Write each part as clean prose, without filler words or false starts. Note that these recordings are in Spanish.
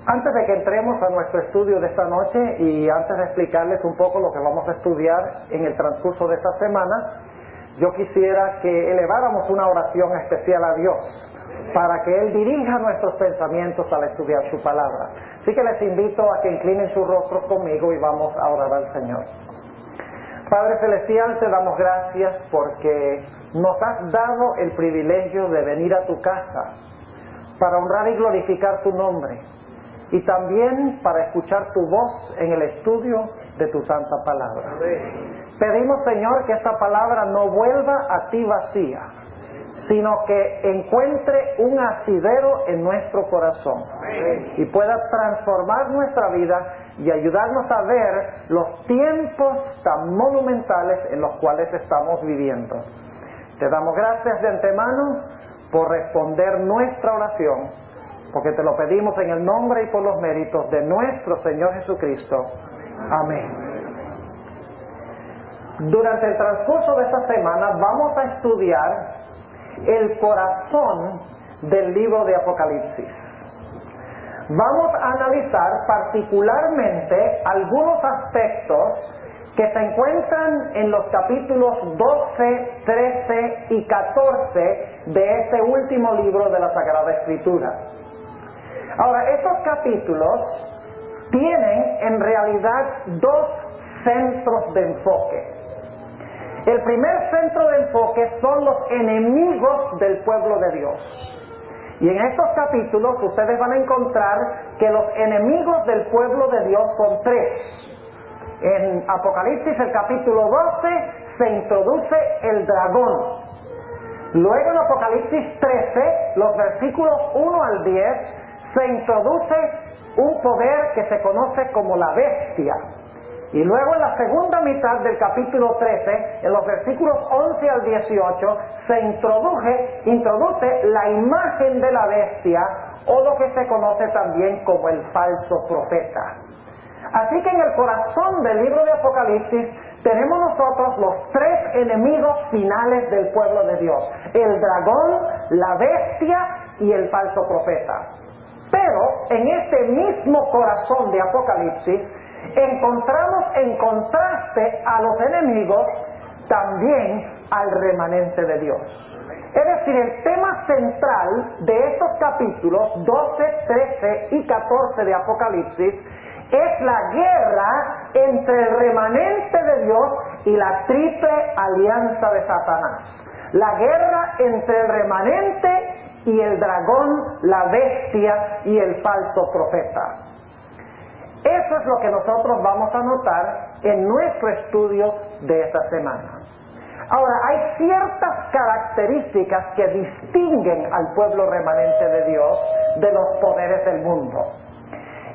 Antes de que entremos a nuestro estudio de esta noche y antes de explicarles un poco lo que vamos a estudiar en el transcurso de esta semana, yo quisiera que eleváramos una oración especial a Dios para que Él dirija nuestros pensamientos al estudiar su palabra. Así que les invito a que inclinen sus rostros conmigo y vamos a orar al Señor. Padre Celestial, te damos gracias porque nos has dado el privilegio de venir a tu casa para honrar y glorificar tu nombre y también para escuchar tu voz en el estudio de tu santa palabra. Pedimos, Señor, que esta palabra no vuelva a ti vacía, sino que encuentre un asidero en nuestro corazón y pueda transformar nuestra vida y ayudarnos a ver los tiempos tan monumentales en los cuales estamos viviendo. Te damos gracias de antemano por responder nuestra oración, porque te lo pedimos en el nombre y por los méritos de nuestro Señor Jesucristo. Amén. Durante el transcurso de esta semana vamos a estudiar el corazón del libro de Apocalipsis. Vamos a analizar particularmente algunos aspectos que se encuentran en los capítulos 12, 13 y 14 de este último libro de la Sagrada Escritura. Ahora, estos capítulos tienen en realidad dos centros de enfoque. El primer centro de enfoque son los enemigos del pueblo de Dios. Y en estos capítulos ustedes van a encontrar que los enemigos del pueblo de Dios son tres. En Apocalipsis, el capítulo 12, se introduce el dragón. Luego en Apocalipsis 13, los versículos 1 al 10, se introduce un poder que se conoce como la bestia. Y luego en la segunda mitad del capítulo 13, en los versículos 11 al 18, se introduce la imagen de la bestia, o lo que se conoce también como el falso profeta. Así que en el corazón del libro de Apocalipsis tenemos nosotros los tres enemigos finales del pueblo de Dios: el dragón, la bestia y el falso profeta. Pero en este mismo corazón de Apocalipsis encontramos en contraste a los enemigos también al remanente de Dios. Es decir, el tema central de estos capítulos 12, 13 y 14 de Apocalipsis es la guerra entre el remanente de Dios y la triple alianza de Satanás. La guerra entre el remanente y el dragón, la bestia y el falso profeta. Eso es lo que nosotros vamos a notar en nuestro estudio de esta semana. Ahora, hay ciertas características que distinguen al pueblo remanente de Dios de los poderes del mundo.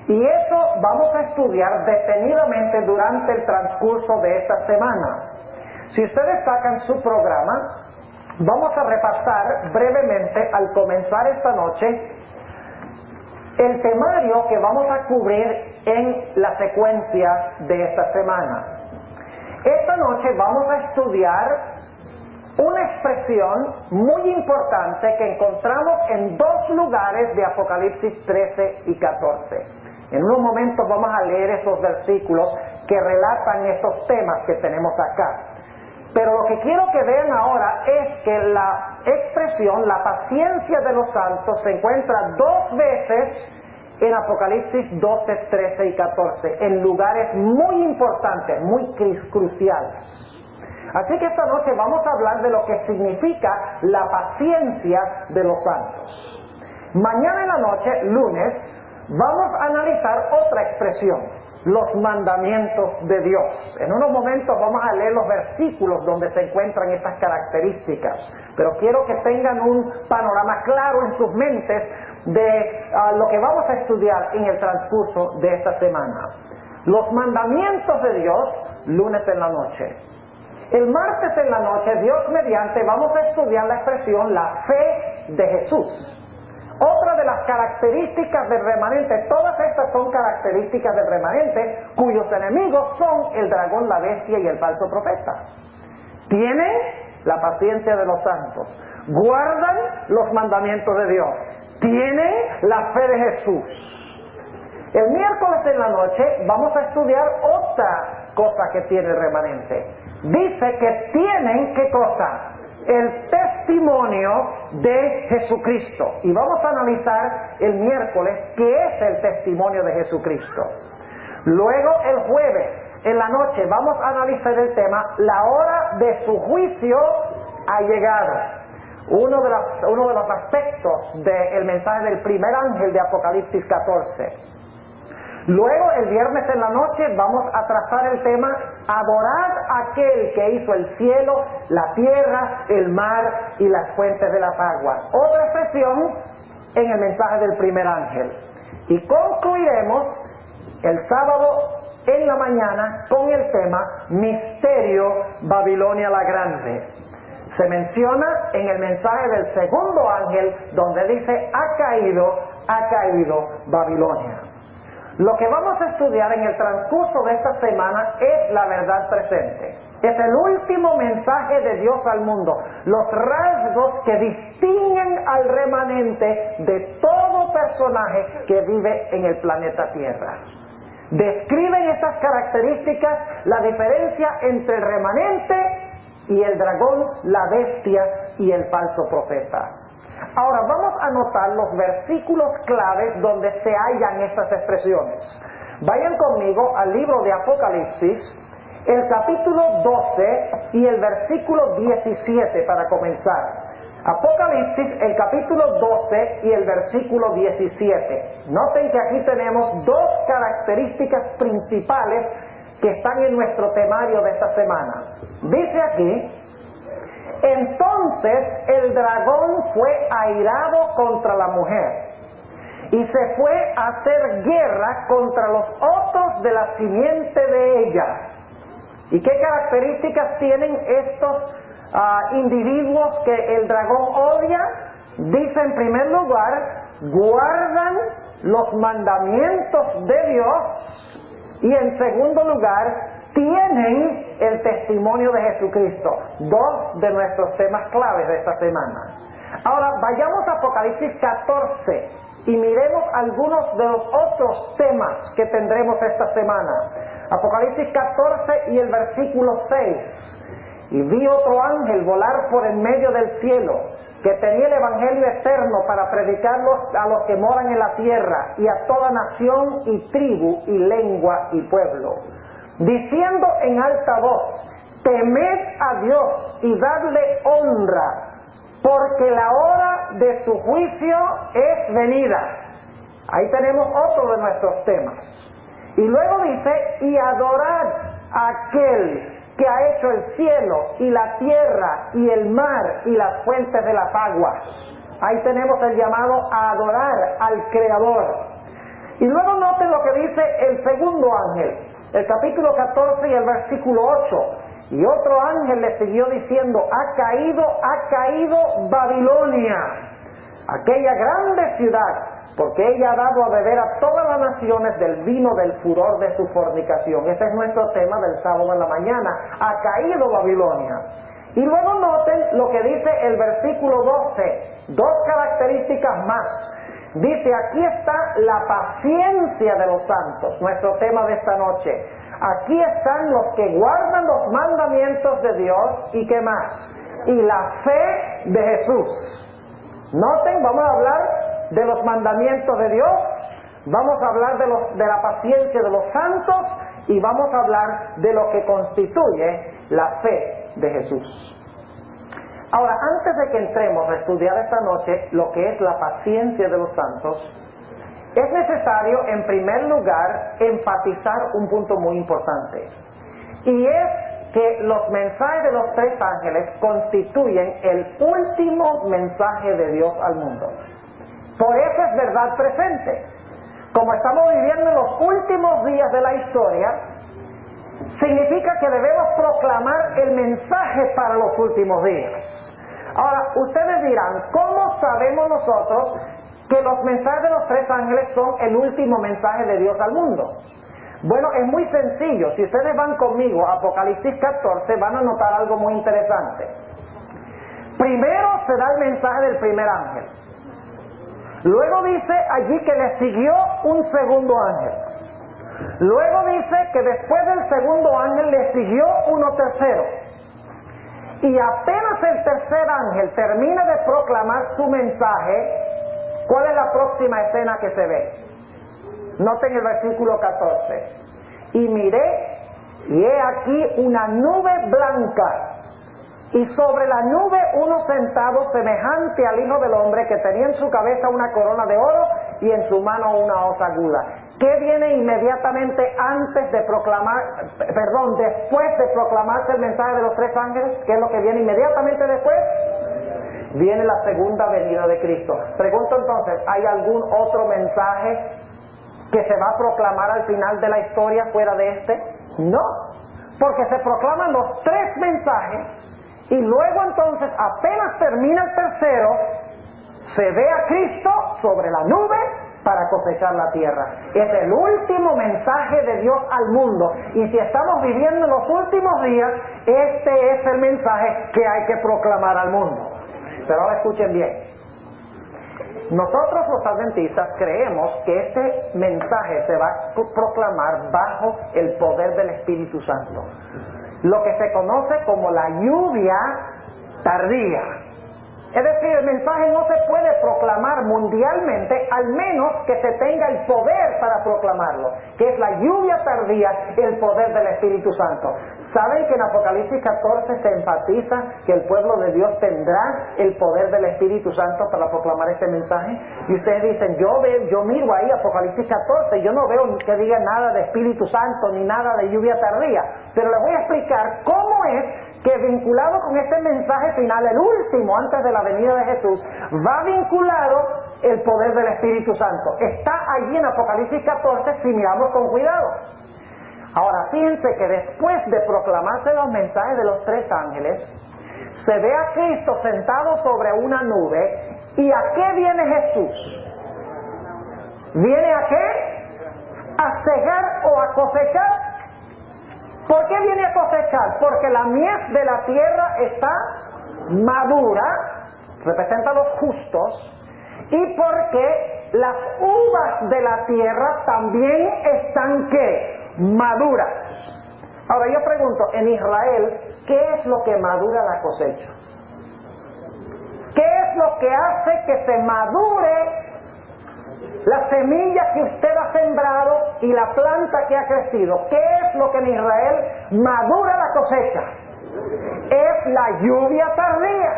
Y eso vamos a estudiar detenidamente durante el transcurso de esta semana. Si ustedes sacan su programa, vamos a repasar brevemente al comenzar esta noche el temario que vamos a cubrir en la secuencia de esta semana. Esta noche vamos a estudiar una expresión muy importante que encontramos en dos lugares de Apocalipsis 13 y 14. En unos momentos vamos a leer esos versículos que relatan estos temas que tenemos acá. Pero lo que quiero que vean ahora es que la expresión, la paciencia de los santos, se encuentra dos veces en Apocalipsis 12, 13 y 14, en lugares muy importantes, muy cruciales. Así que esta noche vamos a hablar de lo que significa la paciencia de los santos. Mañana en la noche, lunes, vamos a analizar otra expresión: los mandamientos de Dios. En unos momentos vamos a leer los versículos donde se encuentran estas características, pero quiero que tengan un panorama claro en sus mentes de lo que vamos a estudiar en el transcurso de esta semana. Los mandamientos de Dios, lunes en la noche. El martes en la noche, Dios mediante, vamos a estudiar la expresión la fe de Jesús. Otra de las características del remanente, todas estas son características del remanente, cuyos enemigos son el dragón, la bestia y el falso profeta. Tienen la paciencia de los santos, guardan los mandamientos de Dios, tienen la fe de Jesús. El miércoles en la noche vamos a estudiar otra cosa que tiene el remanente. Dice que tienen, ¿qué cosa? El testimonio de Jesucristo. Y vamos a analizar el miércoles qué es el testimonio de Jesucristo. Luego el jueves en la noche vamos a analizar el tema, la hora de su juicio ha llegado. Uno de los aspectos del mensaje del primer ángel de Apocalipsis 14. Luego el viernes en la noche vamos a trazar el tema, adorad a aquel que hizo el cielo, la tierra, el mar y las fuentes de las aguas. Otra expresión en el mensaje del primer ángel. Y concluiremos el sábado en la mañana con el tema Misterio Babilonia la Grande. Se menciona en el mensaje del segundo ángel donde dice ha caído Babilonia. Lo que vamos a estudiar en el transcurso de esta semana es la verdad presente. Es el último mensaje de Dios al mundo. Los rasgos que distinguen al remanente de todo personaje que vive en el planeta Tierra. Describen estas características, la diferencia entre el remanente y el dragón, la bestia y el falso profeta. Ahora vamos a notar los versículos claves donde se hallan estas expresiones. Vayan conmigo al libro de Apocalipsis, el capítulo 12 y el versículo 17 para comenzar. Apocalipsis, el capítulo 12 y el versículo 17. Noten que aquí tenemos dos características principales que están en nuestro temario de esta semana. Dice aquí: entonces el dragón fue airado contra la mujer y se fue a hacer guerra contra los otros de la simiente de ella. ¿Y qué características tienen estos individuos que el dragón odia? Dice en primer lugar, guardan los mandamientos de Dios, y en segundo lugar, tienen el testimonio de Jesucristo. Dos de nuestros temas claves de esta semana. Ahora vayamos a Apocalipsis 14 y miremos algunos de los otros temas que tendremos esta semana. Apocalipsis 14 y el versículo 6. Y vi otro ángel volar por en medio del cielo, que tenía el evangelio eterno para predicarlo a los que moran en la tierra y a toda nación y tribu y lengua y pueblo, diciendo en alta voz: temed a Dios y dadle honra, porque la hora de su juicio es venida. Ahí tenemos otro de nuestros temas. Y luego dice: y adorad a aquel que ha hecho el cielo y la tierra y el mar y las fuentes de las aguas. Ahí tenemos el llamado a adorar al Creador. Y luego noten lo que dice el segundo ángel, el capítulo 14 y el versículo 8. Y otro ángel le siguió diciendo: ha caído Babilonia, aquella grande ciudad, porque ella ha dado a beber a todas las naciones del vino del furor de su fornicación. Ese es nuestro tema del sábado en la mañana. Ha caído Babilonia. Y luego noten lo que dice el versículo 12. Dos características más. Dice: aquí está la paciencia de los santos, nuestro tema de esta noche. Aquí están los que guardan los mandamientos de Dios. ¿Y qué más? Y la fe de Jesús. Noten, vamos a hablar de los mandamientos de Dios, vamos a hablar de la paciencia de los santos y vamos a hablar de lo que constituye la fe de Jesús. Ahora, antes de que entremos a estudiar esta noche lo que es la paciencia de los santos, es necesario en primer lugar enfatizar un punto muy importante, y es que los mensajes de los tres ángeles constituyen el último mensaje de Dios al mundo. Por eso es verdad presente. Como estamos viviendo en los últimos días de la historia, significa que debemos proclamar el mensaje para los últimos días. Ahora, ustedes dirán, ¿cómo sabemos nosotros que los mensajes de los tres ángeles son el último mensaje de Dios al mundo? Bueno, es muy sencillo. Si ustedes van conmigo a Apocalipsis 14, van a notar algo muy interesante. Primero se da el mensaje del primer ángel. Luego dice allí que le siguió un segundo ángel. Luego dice que después del segundo ángel le siguió uno tercero. Y apenas el tercer ángel termina de proclamar su mensaje, ¿cuál es la próxima escena que se ve? Noten el versículo 14. Y miré, y he aquí una nube blanca, y sobre la nube uno sentado semejante al Hijo del Hombre, que tenía en su cabeza una corona de oro y en su mano una hoz aguda. ¿Qué viene inmediatamente antes de después de proclamarse el mensaje de los tres ángeles? ¿Qué es lo que viene inmediatamente después? Viene la segunda venida de Cristo. Pregunto entonces, ¿hay algún otro mensaje que se va a proclamar al final de la historia fuera de este? No, porque se proclaman los tres mensajes y luego entonces, apenas termina el tercero, se ve a Cristo sobre la nube para cosechar la tierra. Es el último mensaje de Dios al mundo, y si estamos viviendo en los últimos días, este es el mensaje que hay que proclamar al mundo. Pero ahora escuchen bien. Nosotros los adventistas creemos que este mensaje se va a proclamar bajo el poder del Espíritu Santo, lo que se conoce como la lluvia tardía. Es decir, el mensaje no se puede proclamar mundialmente al menos que se tenga el poder para proclamarlo, que es la lluvia tardía, el poder del Espíritu Santo. ¿Saben que en Apocalipsis 14 se enfatiza que el pueblo de Dios tendrá el poder del Espíritu Santo para proclamar este mensaje? Y ustedes dicen, yo miro ahí Apocalipsis 14, yo no veo que diga nada de Espíritu Santo ni nada de lluvia tardía, pero les voy a explicar cómo es que vinculado con este mensaje final, el último antes de la venida de Jesús, va vinculado el poder del Espíritu Santo. Está allí en Apocalipsis 14 si miramos con cuidado. Ahora fíjense que después de proclamarse los mensajes de los tres ángeles, se ve a Cristo sentado sobre una nube. ¿Y a qué viene Jesús? ¿Viene a qué? ¿A cegar o a cosechar? ¿Por qué viene a cosechar? Porque la mies de la tierra está madura, representa a los justos, y porque las uvas de la tierra también están ¿qué? Maduras. Ahora yo pregunto, en Israel, ¿qué es lo que madura la cosecha? ¿Qué es lo que hace que se madure la semilla que usted ha sembrado y la planta que ha crecido? ¿Qué es lo que en Israel madura la cosecha? Es la lluvia tardía.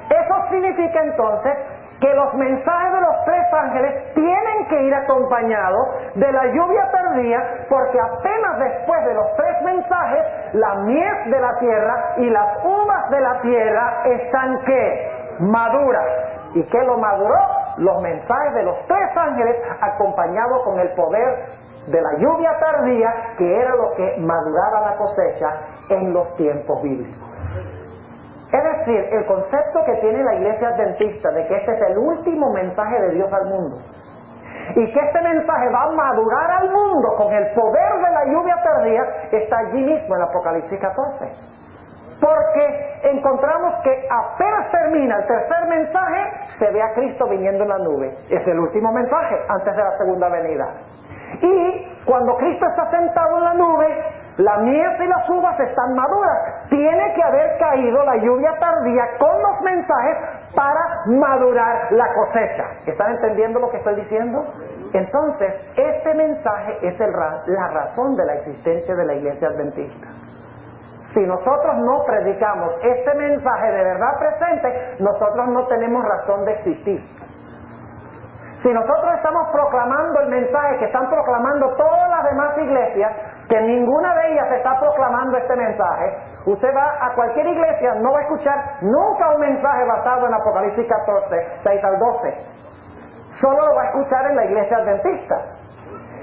Eso significa entonces que los mensajes de los tres ángeles tienen que ir acompañados de la lluvia tardía, porque apenas después de los tres mensajes, la mies de la tierra y las uvas de la tierra están ¿qué? Maduras. ¿Y qué lo maduró? Los mensajes de los tres ángeles acompañados con el poder de la lluvia tardía, que era lo que maduraba la cosecha en los tiempos bíblicos. Es decir, el concepto que tiene la iglesia adventista de que este es el último mensaje de Dios al mundo y que este mensaje va a madurar al mundo con el poder de la lluvia tardía, está allí mismo en Apocalipsis 14. Porque encontramos que apenas termina el tercer mensaje, se ve a Cristo viniendo en la nube. Es el último mensaje antes de la segunda venida. Y cuando Cristo está sentado en la nube, la mies y las uvas están maduras. Tiene que haber caído la lluvia tardía con los mensajes para madurar la cosecha. ¿Están entendiendo lo que estoy diciendo? Entonces, este mensaje es la razón de la existencia de la iglesia adventista. Si nosotros no predicamos este mensaje de verdad presente, nosotros no tenemos razón de existir. Si nosotros estamos proclamando el mensaje que están proclamando todas las demás iglesias, que ninguna de ellas está proclamando este mensaje, usted va a cualquier iglesia, no va a escuchar nunca un mensaje basado en Apocalipsis 14, 6 al 12. Solo lo va a escuchar en la iglesia adventista.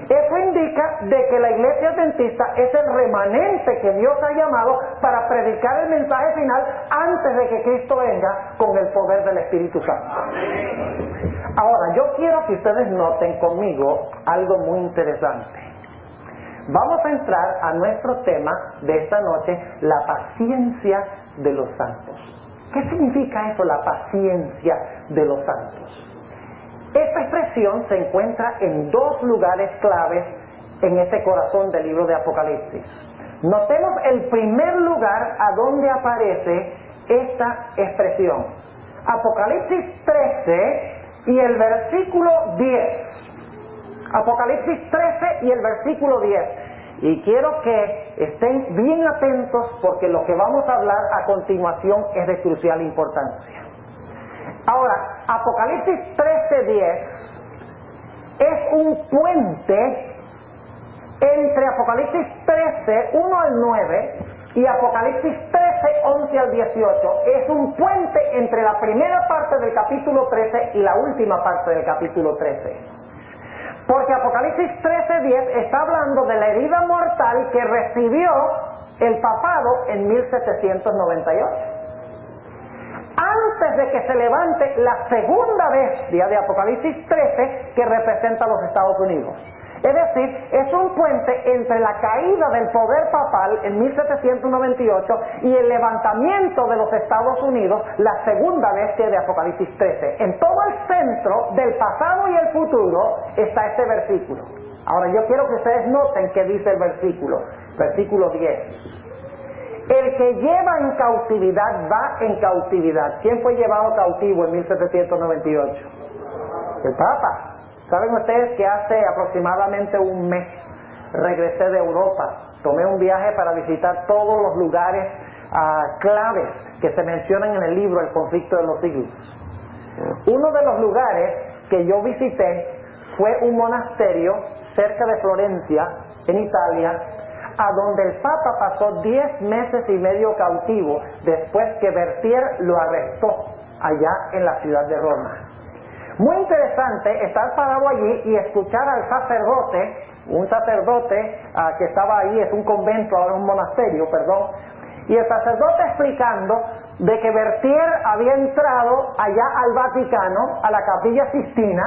Eso indica de que la iglesia adventista es el remanente que Dios ha llamado para predicar el mensaje final antes de que Cristo venga con el poder del Espíritu Santo. Ahora, yo quiero que ustedes noten conmigo algo muy interesante. Vamos a entrar a nuestro tema de esta noche, la paciencia de los santos. ¿Qué significa eso, la paciencia de los santos? Esta expresión se encuentra en dos lugares claves en este corazón del libro de Apocalipsis. Notemos el primer lugar a donde aparece esta expresión. Apocalipsis 13 y el versículo 10. Apocalipsis 13 y el versículo 10. Y quiero que estén bien atentos porque lo que vamos a hablar a continuación es de crucial importancia. Ahora, Apocalipsis 13:10 es un puente entre Apocalipsis 13, 1 al 9 y Apocalipsis 13, 11 al 18. Es un puente entre la primera parte del capítulo 13 y la última parte del capítulo 13. Porque Apocalipsis 13:10 está hablando de la herida mortal que recibió el papado en 1798. Antes de que se levante la segunda bestia de Apocalipsis 13 que representa a los Estados Unidos. Es decir, es un puente entre la caída del poder papal en 1798 y el levantamiento de los Estados Unidos, la segunda bestia de Apocalipsis 13. En todo el centro del pasado y el futuro está este versículo. Ahora yo quiero que ustedes noten qué dice el versículo 10. El que lleva en cautividad va en cautividad. ¿Quién fue llevado cautivo en 1798? El Papa. ¿Saben ustedes que hace aproximadamente un mes regresé de Europa? Tomé un viaje para visitar todos los lugares claves que se mencionan en el libro El conflicto de los siglos. Uno de los lugares que yo visité fue un monasterio cerca de Florencia, en Italia, a donde el Papa pasó 10 meses y medio cautivo después que Berthier lo arrestó allá en la ciudad de Roma. Muy interesante estar parado allí y escuchar al sacerdote, un sacerdote que estaba ahí, es un convento, ahora un monasterio, perdón, y el sacerdote explicando de que Berthier había entrado allá al Vaticano, a la Capilla Sistina,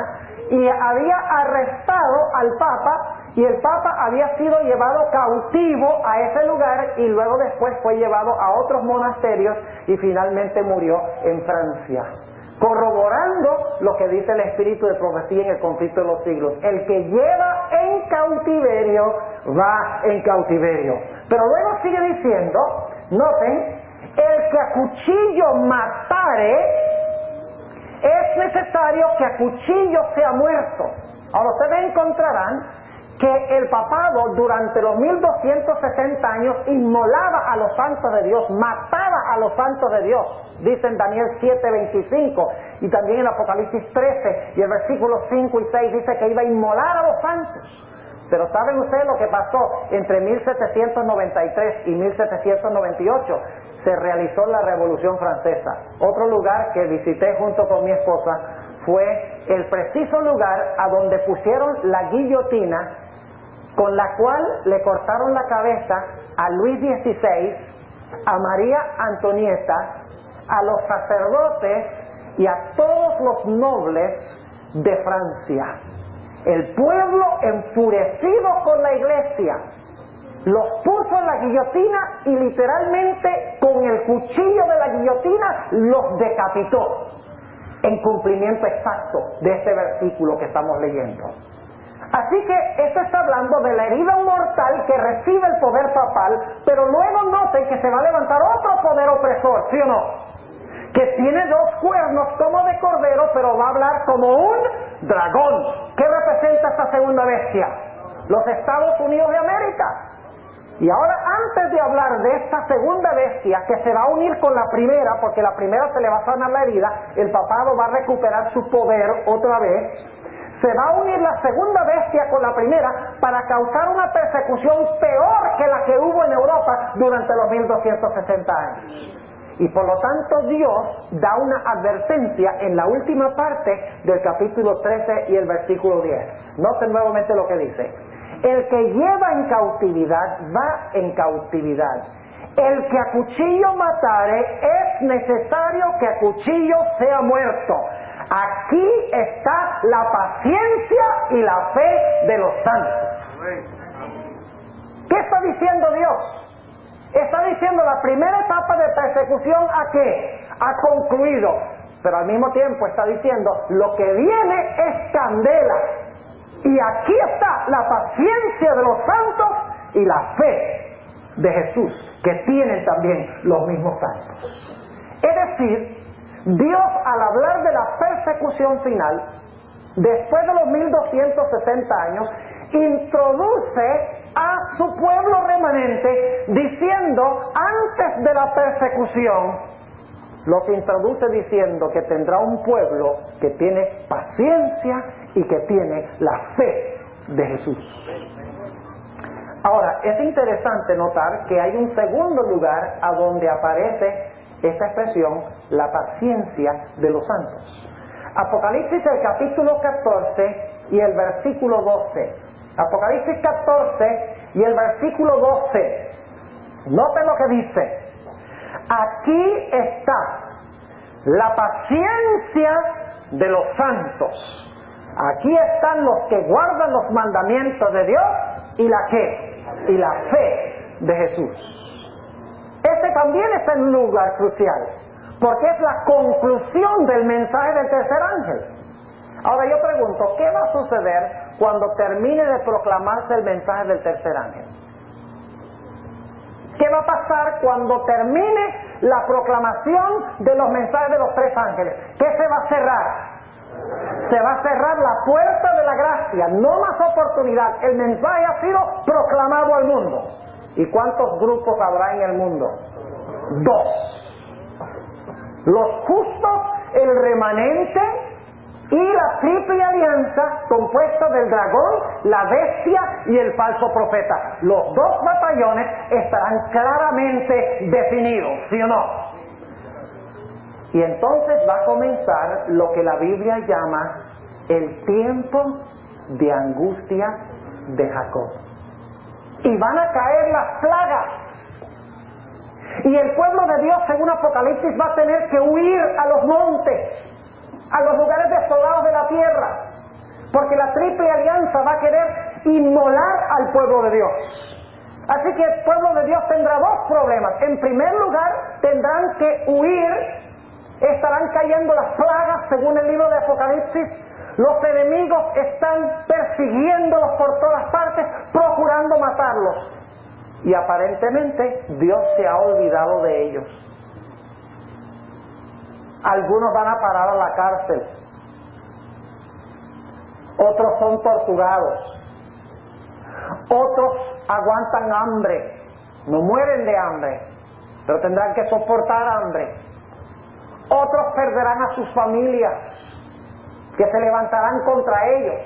y había arrestado al Papa, y el Papa había sido llevado cautivo a ese lugar y luego después fue llevado a otros monasterios y finalmente murió en Francia. Corroborando lo que dice el espíritu de profecía en el conflicto de los siglos. El que lleva en cautiverio, va en cautiverio. Pero luego sigue diciendo, noten, el que a cuchillo matare, es necesario que a cuchillo sea muerto. Ahora ustedes encontrarán que el papado durante los 1260 años inmolaba a los santos de Dios, mataba a los santos de Dios, dice en Daniel 7:25 y también en Apocalipsis 13 y el versículo 5 y 6 dice que iba a inmolar a los santos. Pero ¿saben ustedes lo que pasó entre 1793 y 1798? Se realizó la Revolución Francesa. Otro lugar que visité junto con mi esposa fue el preciso lugar a donde pusieron la guillotina con la cual le cortaron la cabeza a Luis XVI, a María Antonieta, a los sacerdotes y a todos los nobles de Francia. El pueblo, enfurecido con la iglesia, los puso en la guillotina y literalmente con el cuchillo de la guillotina los decapitó, en cumplimiento exacto de este versículo que estamos leyendo. Así que esto está hablando de la herida mortal que recibe el poder papal, pero luego noten que se va a levantar otro poder opresor, ¿sí o no? Que tiene dos cuernos como de cordero, pero va a hablar como un dragón. ¿Qué representa esta segunda bestia? Los Estados Unidos de América. Y ahora, antes de hablar de esta segunda bestia que se va a unir con la primera, porque la primera se le va a sanar la herida, el papado va a recuperar su poder otra vez, se va a unir la segunda bestia con la primera para causar una persecución peor que la que hubo en Europa durante los 1260 años. Y por lo tanto Dios da una advertencia en la última parte del capítulo 13 y el versículo 10. Noten nuevamente lo que dice. El que lleva en cautividad, va en cautividad. El que a cuchillo matare, es necesario que a cuchillo sea muerto. Aquí está la paciencia y la fe de los santos. ¿Qué está diciendo Dios? Está diciendo la primera etapa de persecución ¿a qué? Ha concluido. pero al mismo tiempo está diciendo, lo que viene es candela. Y aquí está la paciencia de los santos y la fe de Jesús, que tienen también los mismos santos. Es decir, Dios, al hablar de la persecución final, después de los 1260 años, introduce a su pueblo remanente diciendo, antes de la persecución, los introduce diciendo que tendrá un pueblo que tiene paciencia y que tiene la fe de Jesús. Ahora, es interesante notar que hay un segundo lugar a donde aparece esta expresión, la paciencia de los santos. Apocalipsis, el capítulo 14 y el versículo 12. Apocalipsis 14 y el versículo 12. Noten lo que dice. Aquí está la paciencia de los santos. Aquí están los que guardan los mandamientos de Dios y la ¿qué? Y la fe de Jesús. Este también está en un lugar crucial, porque es la conclusión del mensaje del tercer ángel. Ahora yo pregunto, ¿qué va a suceder cuando termine de proclamarse el mensaje del tercer ángel? ¿Qué va a pasar cuando termine la proclamación de los mensajes de los tres ángeles? ¿Qué se va a cerrar? Se va a cerrar la puerta de la gracia, no más oportunidad. El mensaje ha sido proclamado al mundo. ¿Y cuántos grupos habrá en el mundo? 2. Los justos, el remanente y la triple alianza compuesta del dragón, la bestia y el falso profeta. Los 2 batallones estarán claramente definidos, ¿sí o no? Y entonces va a comenzar lo que la Biblia llama el tiempo de angustia de Jacob. Y van a caer las plagas. Y el pueblo de Dios, según Apocalipsis, va a tener que huir a los montes, a los lugares desolados de la tierra, porque la triple alianza va a querer inmolar al pueblo de Dios. Así que el pueblo de Dios tendrá 2 problemas. En primer lugar, tendrán que huir, estarán cayendo las plagas, según el libro de Apocalipsis. Los enemigos están persiguiéndolos por todas partes, procurando matarlos. Y aparentemente Dios se ha olvidado de ellos. Algunos van a parar a la cárcel. Otros son torturados. Otros aguantan hambre. No mueren de hambre, pero tendrán que soportar hambre. Otros perderán a sus familias, que se levantarán contra ellos.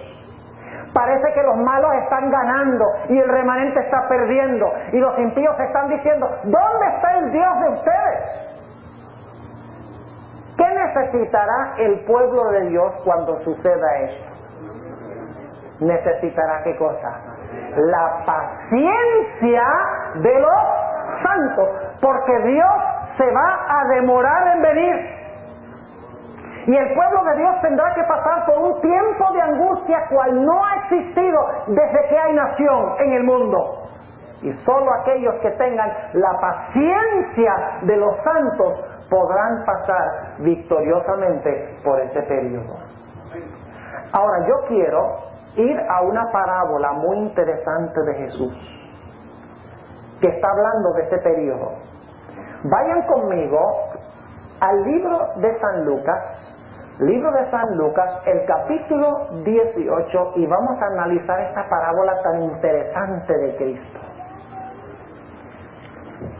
Parece que los malos están ganando y el remanente está perdiendo, y los impíos están diciendo, ¿dónde está el Dios de ustedes? ¿Qué necesitará el pueblo de Dios cuando suceda esto? Necesitará ¿qué cosa? La paciencia de los santos, porque Dios se va a demorar en venir. Y el pueblo de Dios tendrá que pasar por un tiempo de angustia cual no ha existido desde que hay nación en el mundo. Y solo aquellos que tengan la paciencia de los santos podrán pasar victoriosamente por ese periodo. Ahora yo quiero ir a una parábola muy interesante de Jesús, que está hablando de ese periodo. Vayan conmigo al libro de San Lucas, el capítulo 18, y vamos a analizar esta parábola tan interesante de Cristo.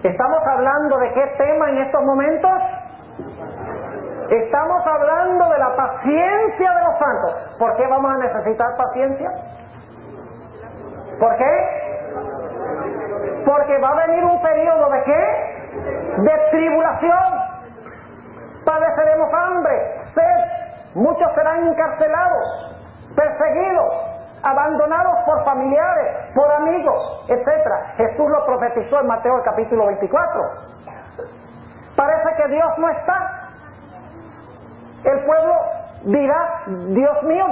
¿Estamos hablando de qué tema en estos momentos? Estamos hablando de la paciencia de los santos. ¿Por qué vamos a necesitar paciencia? ¿Por qué? Porque va a venir un periodo ¿de qué? De tribulación. Padeceremos hambre, sed, muchos serán encarcelados, perseguidos, abandonados por familiares, por amigos, etc. Jesús lo profetizó en Mateo el capítulo 24. Parece que Dios no está. El pueblo dirá, Dios mío,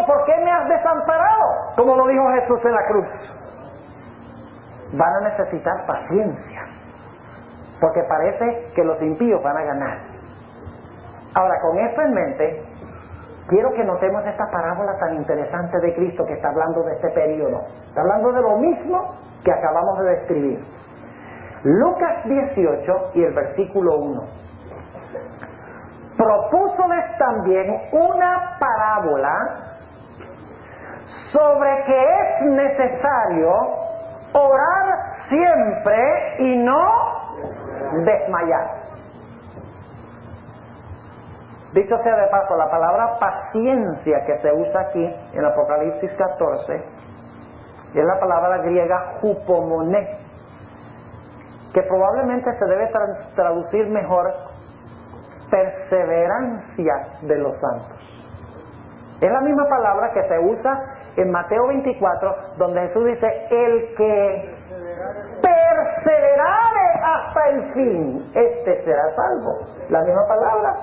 ¿por qué me has desamparado? Como lo dijo Jesús en la cruz. Van a necesitar paciencia, porque parece que los impíos van a ganar. Ahora, con esto en mente, quiero que notemos esta parábola tan interesante de Cristo que está hablando de este periodo. Está hablando de lo mismo que acabamos de describir. Lucas 18 y el versículo 1. Propúsoles también una parábola sobre que es necesario orar siempre y no desmayar. Dicho sea de paso, la palabra paciencia que se usa aquí en Apocalipsis 14 es la palabra griega hupomoné, que probablemente se debe traducir mejor perseverancia de los santos. Es la misma palabra que se usa en Mateo 24, donde Jesús dice, el que perseverare hasta el fin, este será salvo. La misma palabra.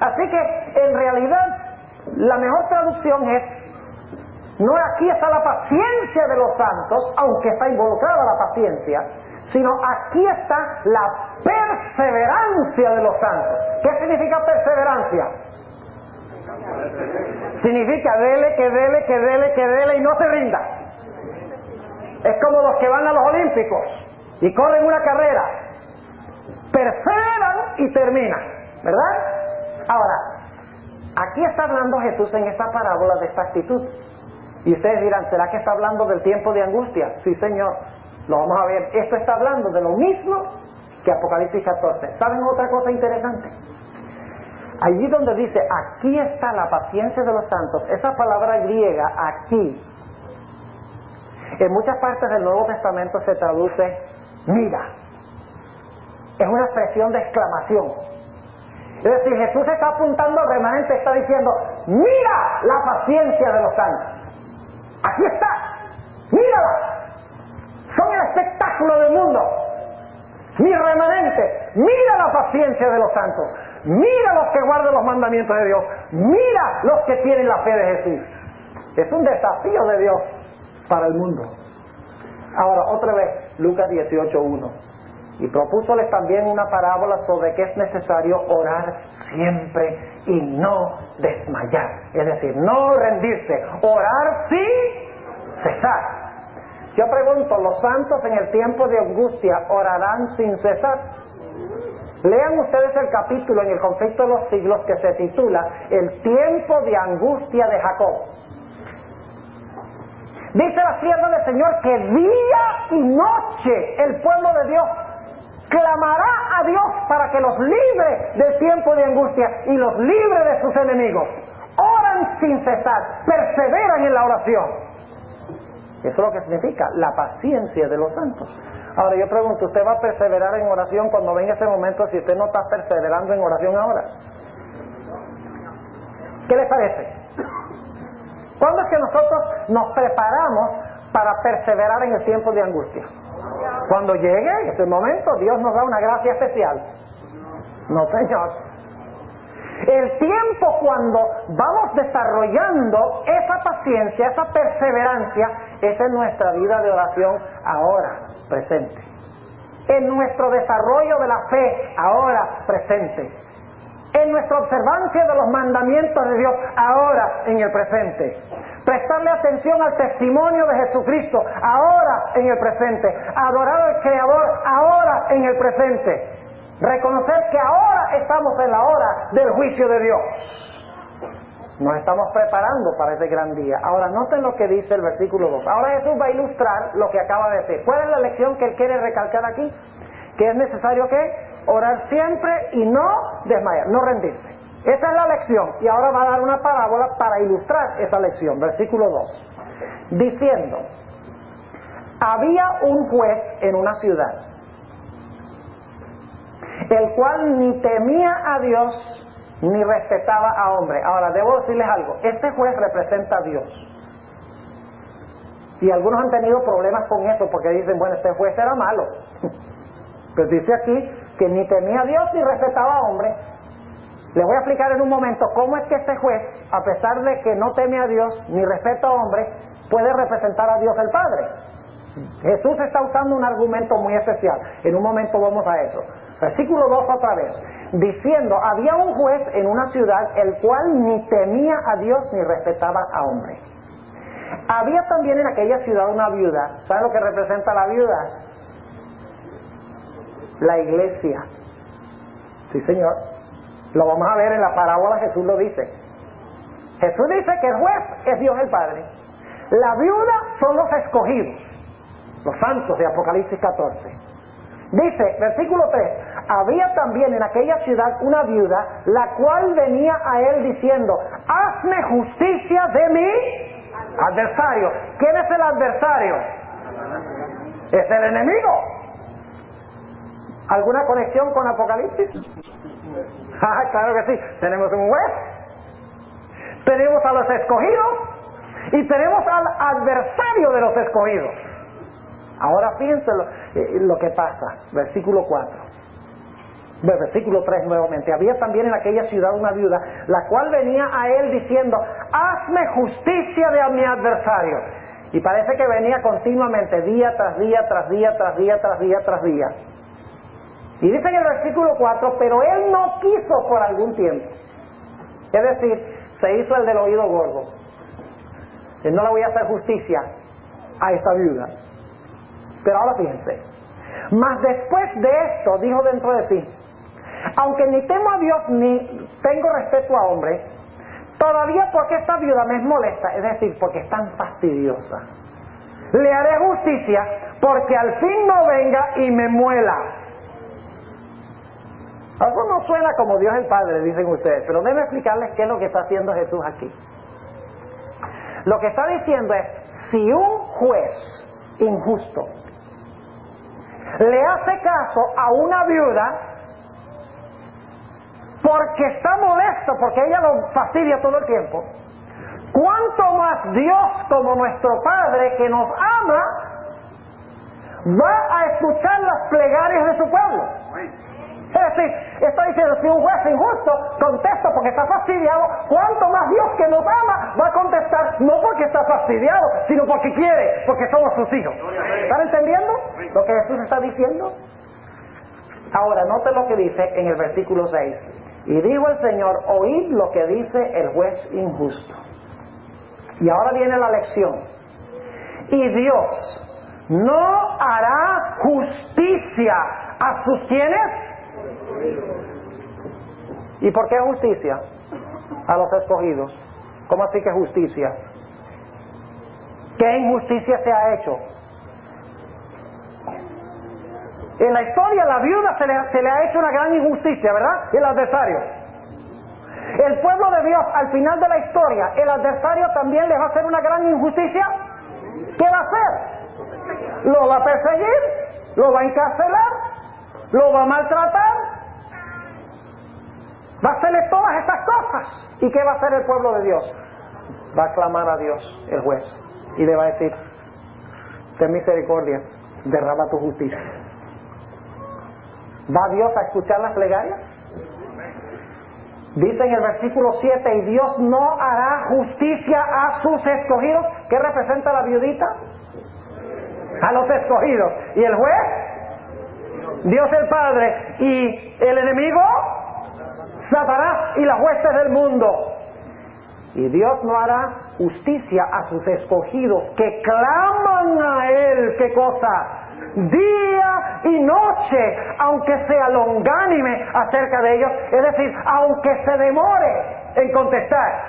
Así que, en realidad, la mejor traducción es, no aquí está la paciencia de los santos, aunque está involucrada la paciencia, sino aquí está la perseverancia de los santos. ¿Qué significa perseverancia? Significa dele, que dele, que dele, que dele y no se rinda. Es como los que van a los Olímpicos y corren una carrera. Perseveran y terminan, ¿verdad? Ahora, aquí está hablando Jesús en esta parábola de esta actitud. Y ustedes dirán, ¿será que está hablando del tiempo de angustia? Sí, Señor, lo vamos a ver. Esto está hablando de lo mismo que Apocalipsis 14. ¿Saben otra cosa interesante? Allí donde dice, aquí está la paciencia de los santos, esa palabra griega, aquí, en muchas partes del Nuevo Testamento se traduce, mira. Es una expresión de exclamación. Es decir, Jesús está apuntando al remanente, está diciendo, mira la paciencia de los santos. Aquí está, mírala. Son el espectáculo del mundo. Mi remanente, mira la paciencia de los santos. Mira los que guardan los mandamientos de Dios. Mira los que tienen la fe de Jesús. Es un desafío de Dios para el mundo. Ahora, otra vez, Lucas 18:1. Y propúsoles también una parábola sobre que es necesario orar siempre y no desmayar. Es decir, no rendirse, orar sin cesar. Yo pregunto, ¿los santos en el tiempo de angustia orarán sin cesar? Lean ustedes el capítulo en el conflicto de los siglos que se titula El tiempo de angustia de Jacob. Dice la sierva del Señor que día y noche el pueblo de Dios clamará a Dios para que los libre del tiempo de angustia y los libre de sus enemigos. Oran sin cesar, perseveran en la oración. Eso es lo que significa la paciencia de los santos. Ahora yo pregunto, ¿usted va a perseverar en oración cuando venga ese momento si usted no está perseverando en oración ahora? ¿Qué les parece? ¿Cuándo es que nosotros nos preparamos para perseverar en el tiempo de angustia? Cuando llegue ese momento, Dios nos da una gracia especial. No, Señor. El tiempo cuando vamos desarrollando esa paciencia, esa perseverancia, es en nuestra vida de oración ahora, presente. En nuestro desarrollo de la fe, ahora, presente. En nuestra observancia de los mandamientos de Dios, ahora, en el presente. Prestarle atención al testimonio de Jesucristo, ahora, en el presente. Adorar al Creador, ahora, en el presente. Reconocer que ahora estamos en la hora del juicio de Dios. Nos estamos preparando para ese gran día. Ahora noten lo que dice el versículo 2. Ahora Jesús va a ilustrar lo que acaba de decir. ¿Cuál es la lección que él quiere recalcar aquí? Que es necesario que orar siempre y no desmayar, no rendirse. Esa es la lección. Y ahora va a dar una parábola para ilustrar esa lección. Versículo 2. Diciendo, había un juez en una ciudad, el cual ni temía a Dios ni respetaba a hombre. Ahora, debo decirles algo. Este juez representa a Dios. Y algunos han tenido problemas con eso porque dicen, bueno, este juez era malo. Pues dice aquí que ni temía a Dios ni respetaba a hombre. Les voy a explicar en un momento cómo es que este juez, a pesar de que no teme a Dios ni respeta a hombre, puede representar a Dios el Padre. Jesús está usando un argumento muy especial. En un momento vamos a eso. Versículo 2 otra vez. diciendo, había un juez en una ciudad el cual ni temía a Dios ni respetaba a hombre. Había también en aquella ciudad una viuda. ¿Saben lo que representa la viuda? La iglesia. Sí, Señor. Lo vamos a ver en la parábola, Jesús lo dice. Jesús dice que el juez es Dios el Padre. La viuda son los escogidos, los santos de Apocalipsis 14. Dice, versículo 3, había también en aquella ciudad una viuda, la cual venía a él diciendo, hazme justicia de mi adversario. ¿Quién es el adversario? Es el enemigo. ¿Alguna conexión con Apocalipsis? Claro que sí. Tenemos un juez, tenemos a los escogidos y tenemos al adversario de los escogidos. Ahora fíjense lo que pasa. Versículo 4. Versículo 3 nuevamente. Había también en aquella ciudad una viuda, la cual venía a él diciendo, hazme justicia de mi adversario. Y parece que venía continuamente, día tras día, tras día, tras día, tras día, tras día. Y dice en el versículo 4, pero él no quiso por algún tiempo. Es decir, se hizo el del oído gordo. Él no le voy a hacer justicia a esta viuda. Pero ahora fíjense. Mas después de esto, dijo dentro de sí, aunque ni temo a Dios ni tengo respeto a hombres, todavía porque esta viuda me es molesta, es decir, porque es tan fastidiosa, le haré justicia porque al fin no venga y me muela. Algo no suena como Dios el Padre, dicen ustedes, pero déjenme explicarles qué es lo que está haciendo Jesús aquí. Lo que está diciendo es, si un juez injusto le hace caso a una viuda porque está molesto, porque ella lo fastidia todo el tiempo, ¿cuánto más Dios como nuestro Padre que nos ama va a escuchar las plegarias de su pueblo? Es decir, está diciendo, si un juez injusto contesta porque está fastidiado, ¿cuánto más Dios que nos ama va a contestar no porque está fastidiado, sino porque quiere, porque somos sus hijos? ¿Están entendiendo lo que Jesús está diciendo? Ahora, noten lo que dice en el versículo 6. Y dijo el Señor, oíd lo que dice el juez injusto. Y ahora viene la lección. Y Dios no hará justicia a sus ¿quiénes? ¿Y por qué justicia? A los escogidos. ¿Cómo así que justicia? ¿Qué injusticia se ha hecho? En la historia la viuda se le ha hecho una gran injusticia, ¿verdad? Y el adversario. El pueblo de Dios, al final de la historia, el adversario también les va a hacer una gran injusticia. ¿Qué va a hacer? Lo va a perseguir, lo va a encarcelar, lo va a maltratar, va a hacerle todas estas cosas. ¿Y qué va a hacer el pueblo de Dios? Va a clamar a Dios, el juez, y le va a decir, ten misericordia, derrama tu justicia. ¿Va Dios a escuchar las plegarias? Dice en el versículo 7, y Dios no hará justicia a sus escogidos. ¿Qué representa la viudita? A los escogidos. ¿Y el juez? Dios el Padre. ¿Y el enemigo? Satanás y las huestes del mundo. Y Dios no hará justicia a sus escogidos que claman a Él. ¿Qué cosa? Día y noche, aunque sea longánime acerca de ellos, es decir, aunque se demore en contestar.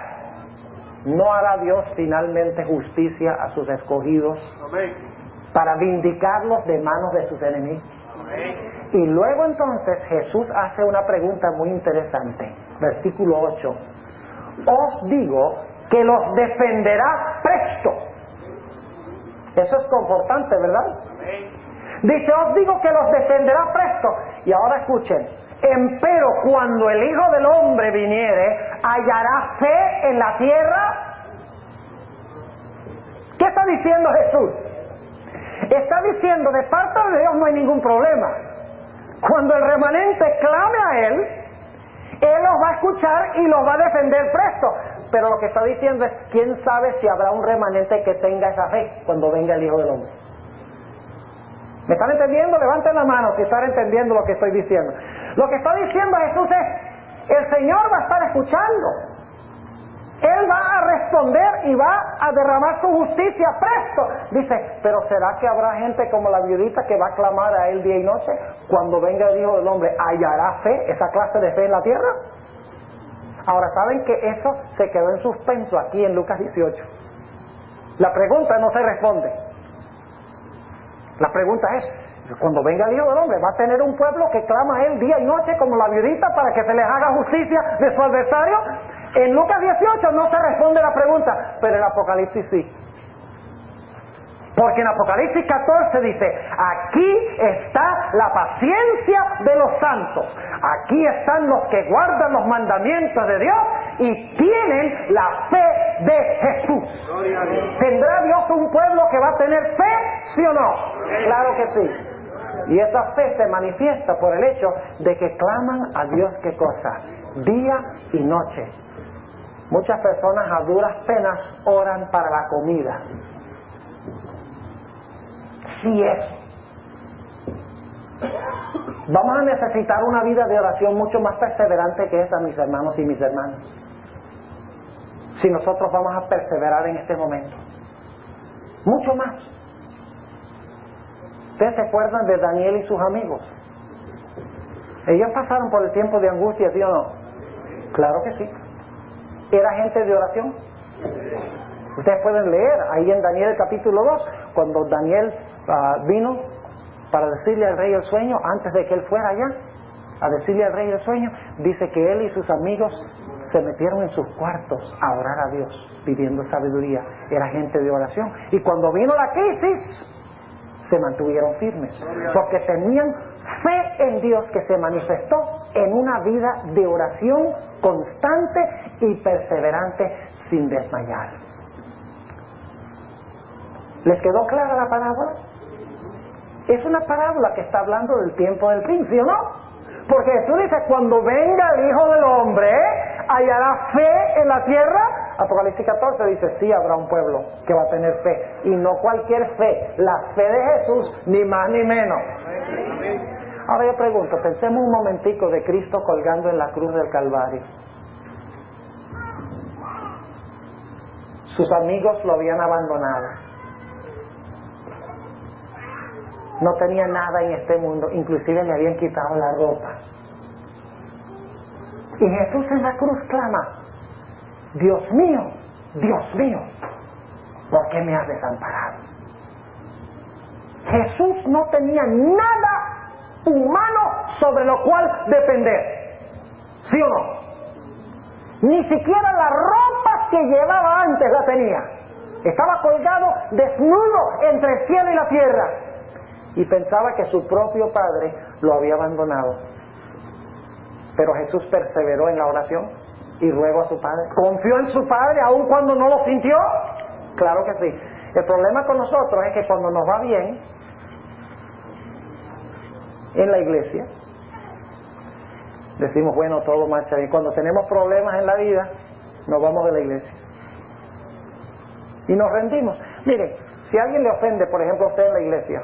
¿No hará Dios finalmente justicia a sus escogidos para vindicarlos de manos de sus enemigos? Y luego entonces Jesús hace una pregunta muy interesante. Versículo 8. Os digo que los defenderá presto. Eso es confortante, ¿verdad? Dice, os digo que los defenderá presto. Y ahora escuchen, empero cuando el Hijo del Hombre viniere, ¿hallará fe en la tierra? ¿Qué está diciendo Jesús? Está diciendo, de parte de Dios no hay ningún problema. Cuando el remanente clame a Él, Él los va a escuchar y los va a defender presto. Pero lo que está diciendo es, ¿quién sabe si habrá un remanente que tenga esa fe cuando venga el Hijo del Hombre? ¿Me están entendiendo? Levanten la mano si están entendiendo lo que estoy diciendo. Lo que está diciendo Jesús es, el Señor va a estar escuchando. Él va a responder y va a derramar su justicia presto. Dice, pero ¿será que habrá gente como la viudita que va a clamar a Él día y noche? Cuando venga el Hijo del Hombre, ¿hallará fe, esa clase de fe en la tierra? Ahora, ¿saben que eso se quedó en suspenso aquí en Lucas 18? La pregunta no se responde. La pregunta es, cuando venga el Hijo del Hombre, ¿va a tener un pueblo que clama a Él día y noche como la viudita para que se les haga justicia de su adversario? En Lucas 18 no se responde la pregunta, pero en Apocalipsis sí. Porque en Apocalipsis 14 dice, aquí está la paciencia de los santos. Aquí están los que guardan los mandamientos de Dios y tienen la fe de Jesús. ¿Tendrá Dios un pueblo que va a tener fe? ¿Sí o no? Claro que sí. Y esa fe se manifiesta por el hecho de que claman a Dios, ¿qué cosa? Día y noche. Muchas personas a duras penas oran para la comida. Sí es. Vamos a necesitar una vida de oración mucho más perseverante que esa, mis hermanos y mis hermanas. Si nosotros vamos a perseverar en este momento. Mucho más. ¿Ustedes se acuerdan de Daniel y sus amigos? Ellos pasaron por el tiempo de angustia, ¿sí o no? Claro que sí. ¿Era gente de oración? Ustedes pueden leer ahí en Daniel capítulo 2, cuando Daniel vino para decirle al rey el sueño, antes de que él fuera allá, a decirle al rey el sueño, dice que él y sus amigos se metieron en sus cuartos a orar a Dios, pidiendo sabiduría. Era gente de oración. Y cuando vino la crisis, se mantuvieron firmes, porque tenían fe en Dios que se manifestó en una vida de oración constante y perseverante sin desmayar. ¿Les quedó clara la parábola? Es una parábola que está hablando del tiempo del fin, ¿sí o no? Porque Jesús dice, cuando venga el Hijo del Hombre, hallará fe en la tierra. Apocalipsis 14 dice, sí habrá un pueblo que va a tener fe, y no cualquier fe, la fe de Jesús, ni más ni menos. Ahora yo pregunto, pensemos un momentico de Cristo colgando en la cruz del Calvario. Sus amigos lo habían abandonado. No tenía nada en este mundo, inclusive le habían quitado la ropa. Y Jesús en la cruz clama, Dios mío, ¿por qué me has desamparado? Jesús no tenía nada humano sobre lo cual depender. ¿Sí o no? Ni siquiera la ropa que llevaba antes la tenía. Estaba colgado desnudo entre el cielo y la tierra. Y pensaba que su propio padre lo había abandonado. Pero Jesús perseveró en la oración y ruegó a su padre. ¿Confió en su padre aun cuando no lo sintió? Claro que sí. El problema con nosotros es que cuando nos va bien en la iglesia, decimos, bueno, todo marcha bien. Cuando tenemos problemas en la vida, nos vamos de la iglesia y nos rendimos. Miren, si alguien le ofende, por ejemplo, a usted en la iglesia,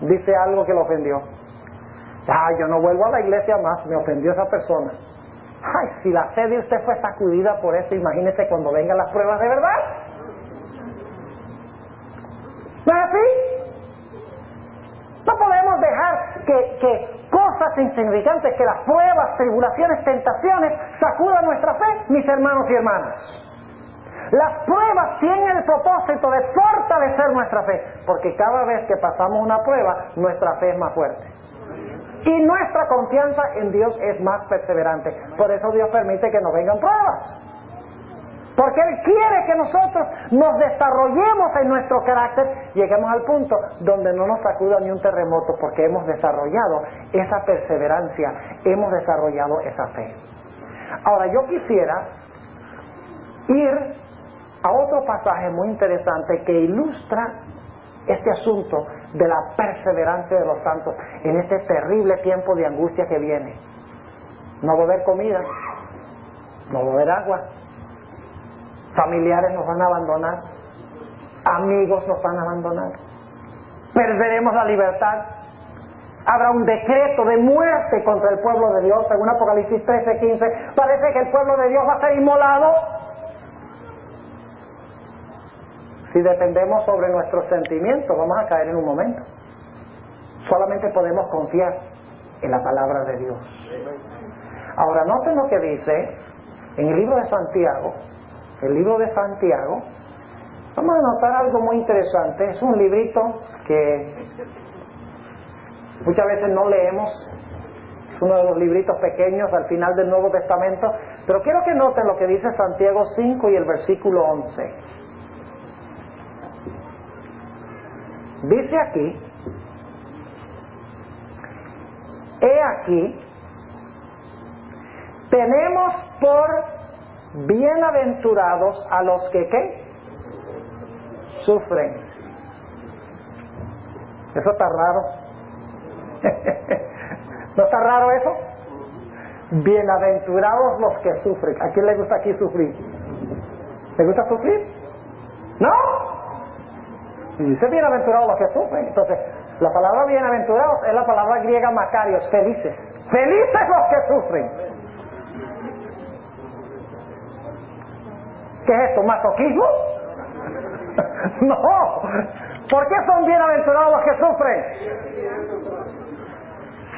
dice algo que lo ofendió. Yo no vuelvo a la iglesia más, me ofendió esa persona. Si la fe de usted fue sacudida por eso, imagínese cuando vengan las pruebas de verdad. ¿No es así? No podemos dejar que cosas insignificantes, que las pruebas, tribulaciones, tentaciones, sacudan nuestra fe, mis hermanos y hermanas. Las pruebas tienen el propósito de fortalecer nuestra fe, porque cada vez que pasamos una prueba, nuestra fe es más fuerte. Y nuestra confianza en Dios es más perseverante. Por eso Dios permite que nos vengan pruebas. Porque Él quiere que nosotros nos desarrollemos en nuestro carácter, lleguemos al punto donde no nos sacuda ni un terremoto, porque hemos desarrollado esa perseverancia, hemos desarrollado esa fe. Ahora yo quisiera ir a otro pasaje muy interesante que ilustra este asunto de la perseverancia de los santos en este terrible tiempo de angustia que viene. No va a haber comida, no va a haber agua, familiares nos van a abandonar, amigos nos van a abandonar, perderemos la libertad, Habrá un decreto de muerte contra el pueblo de Dios. Según Apocalipsis 13:15, parece que el pueblo de Dios va a ser inmolado. Si dependemos sobre nuestros sentimientos, vamos a caer en un momento. Solamente podemos confiar en la palabra de Dios. Ahora, noten lo que dice en el libro de Santiago. El libro de Santiago. Vamos a notar algo muy interesante. Es un librito que muchas veces no leemos. Es uno de los libritos pequeños al final del Nuevo Testamento. Pero quiero que noten lo que dice Santiago 5 y el versículo 11. Dice aquí: he aquí, tenemos por bienaventurados a los que ¿qué? Sufren. Eso está raro. ¿No está raro eso? Bienaventurados los que sufren. ¿A quién le gusta aquí sufrir? ¿Le gusta sufrir? ¿No? Y dice bienaventurados los que sufren. Entonces, la palabra bienaventurados es la palabra griega makarios, felices. ¡Felices los que sufren! ¿Qué es esto? ¿Masoquismo? No. ¿Por qué son bienaventurados los que sufren?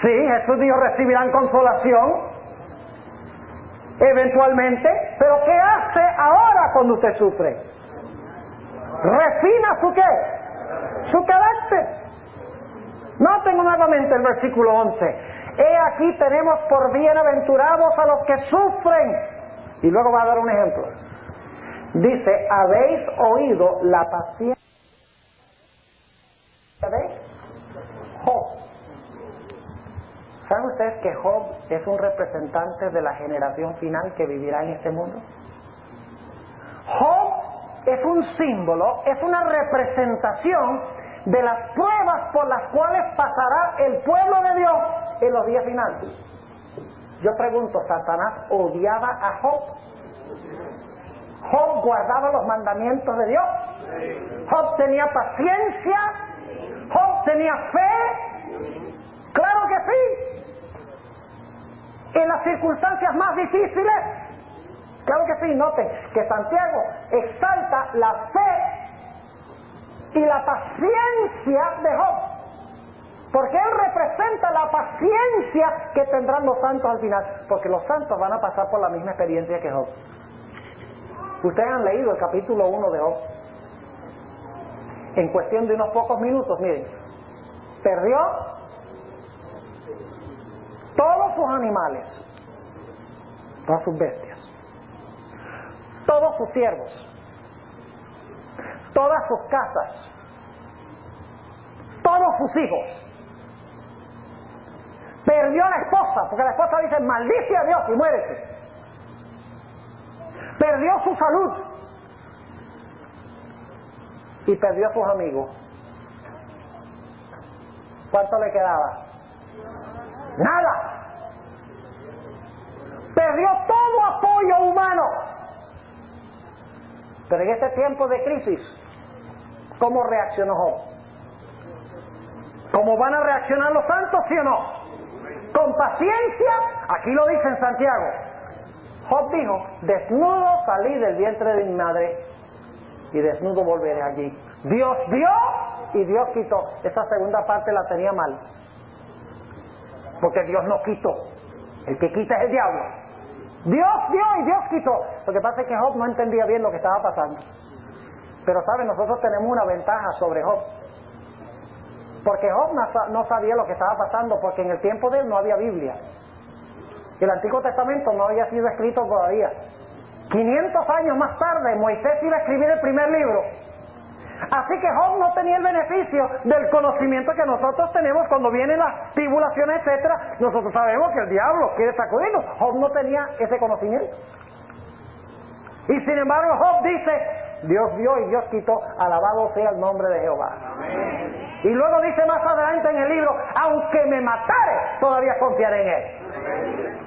Sí, Jesús dijo: recibirán consolación eventualmente. Pero ¿qué hace ahora cuando usted sufre? Refina su ¿qué? Su carácter. Noten nuevamente el versículo 11. He aquí, tenemos por bienaventurados a los que sufren. Y luego va a dar un ejemplo. Dice: habéis oído la paciencia de Job. ¿Saben ustedes que Job es un representante de la generación final que vivirá en este mundo? Job es un símbolo, es una representación de las pruebas por las cuales pasará el pueblo de Dios en los días finales. Yo pregunto, ¿Satanás odiaba a Job? ¿Job guardaba los mandamientos de Dios? ¿Job tenía paciencia? ¿Job tenía fe? ¡Claro que sí! En las circunstancias más difíciles, claro que sí. Noten que Santiago exalta la fe y la paciencia de Job, porque él representa la paciencia que tendrán los santos al final, porque los santos van a pasar por la misma experiencia que Job. Ustedes han leído el capítulo 1 de Job. En cuestión de unos pocos minutos, miren, perdió todos sus animales, todas sus bestias, todos sus siervos, todas sus casas, todos sus hijos. Perdió a la esposa, porque la esposa dice: maldice a Dios y muérete. Perdió su salud y perdió a sus amigos. ¿Cuánto le quedaba? Nada. Perdió todo apoyo humano. Pero en este tiempo de crisis, ¿cómo reaccionó Job? ¿Cómo van a reaccionar los santos, sí o no? Con paciencia. Aquí lo dice en Santiago. Job dijo: desnudo salí del vientre de mi madre y desnudo volveré allí. Dios dio y Dios quitó. Esa segunda parte la tenía mal, porque Dios no quitó. El que quita es el diablo. Dios dio y Dios quitó. Lo que pasa es que Job no entendía bien lo que estaba pasando. Pero saben, nosotros tenemos una ventaja sobre Job, porque Job no sabía lo que estaba pasando, porque en el tiempo de él no había Biblia. El Antiguo Testamento no había sido escrito todavía. 500 años más tarde Moisés iba a escribir el primer libro. Así que Job no tenía el beneficio del conocimiento que nosotros tenemos cuando vienen las tribulaciones, etcétera. Nosotros sabemos que el diablo quiere sacudirnos. Job no tenía ese conocimiento. Y sin embargo Job dice: Dios dio y Dios quitó, alabado sea el nombre de Jehová. Amén. Y luego dice más adelante en el libro: aunque me matare, todavía confiaré en él.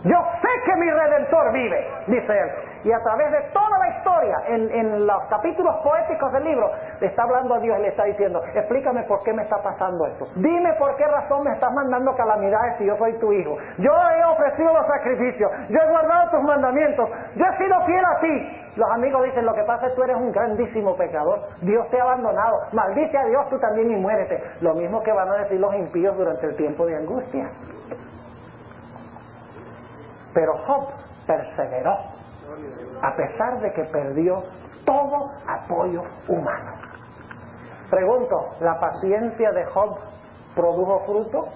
Yo sé que mi Redentor vive, dice él, Y a través de toda la historia, en los capítulos poéticos del libro, le está hablando a Dios y le está diciendo, explícame por qué me está pasando esto. Dime por qué razón me estás mandando calamidades si yo soy tu hijo. Yo he ofrecido los sacrificios, yo he guardado tus mandamientos, yo he sido fiel a ti. Los amigos dicen, lo que pasa es que tú eres un grandísimo pecador, Dios te ha abandonado, maldice a Dios tú también y muérete. Lo mismo que van a decir los impíos durante el tiempo de angustia. Pero Job perseveró, a pesar de que perdió todo apoyo humano. Pregunto, ¿la paciencia de Job produjo fruto?